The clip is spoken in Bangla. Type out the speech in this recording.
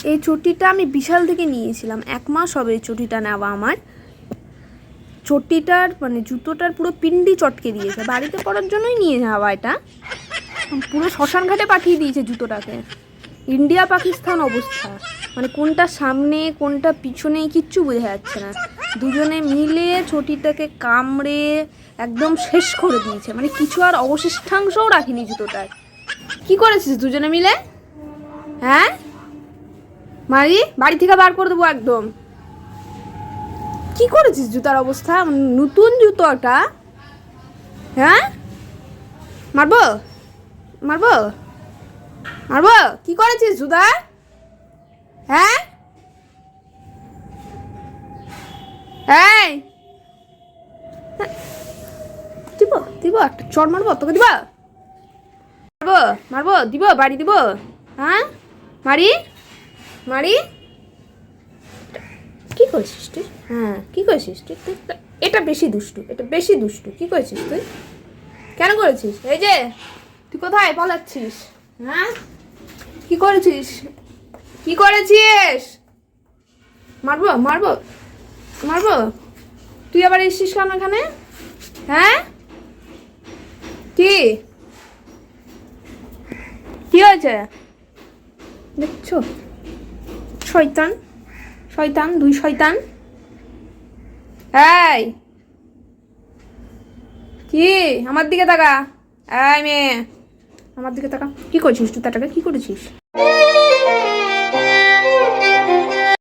এই চটিটা আমি বিশাল থেকে নিয়েছিলাম, 1 মাস হবে এই চটিটা নেওয়া আমার। চটিটার মানে জুতোটার পুরো পিন্ডি চটকে দিয়েছে, বাড়িতে পরার জন্যই নিয়ে যাওয়া এটা। পুরো শ্মশান ঘাটে পাঠিয়ে দিয়েছে জুতোটাকে, ইন্ডিয়া পাকিস্তান অবস্থা। মানে কোনটা সামনে কোনটা পিছনে কিচ্ছু বোঝা যাচ্ছে না। দুজনে মিলে চটিটাকে কামড়ে একদম শেষ করে দিয়েছে, মানে কিছু আর অবশিষ্টাংশও রাখিনি জুতোটার। কি করেছিস দুজনে মিলে? হ্যাঁ মারি, বাড়ি থেকে বার করে দেবো একদম। কি করেছিস জুতার অবস্থা? নতুন জুতো একটা। হ্যাঁ মারবো মারবো মারবো, কি করেছিস জুতা? হ্যাঁ এই দিব দিব একটা চড় মারবো তোকে, দিব মারবো মারবো, দিব বাড়ি দিব। হ্যাঁ মারি মারি, কি করেছিস তুই? হ্যাঁ কি করেছিস তুই? এটা বেশি দুষ্টু, এটা বেশি দুষ্টু। কি করেছিস তুই? কেন করেছিস? এই যে তুই কোথায় পালাচ্ছিস? হ্যাঁ কি করেছিস? কি করেছিস? মারবো মারবো মারবো, তুই আবার এসছিস কেন এখানে? হ্যাঁ কি কি হয়েছে দেখছো? শয়তান শয়তান, দুই শয়তান। এই কি আমার দিকে তাকা, এই মেয়ে আমার দিকে তাকা। কি করছিস জুতাটাকে? কি করেছিস?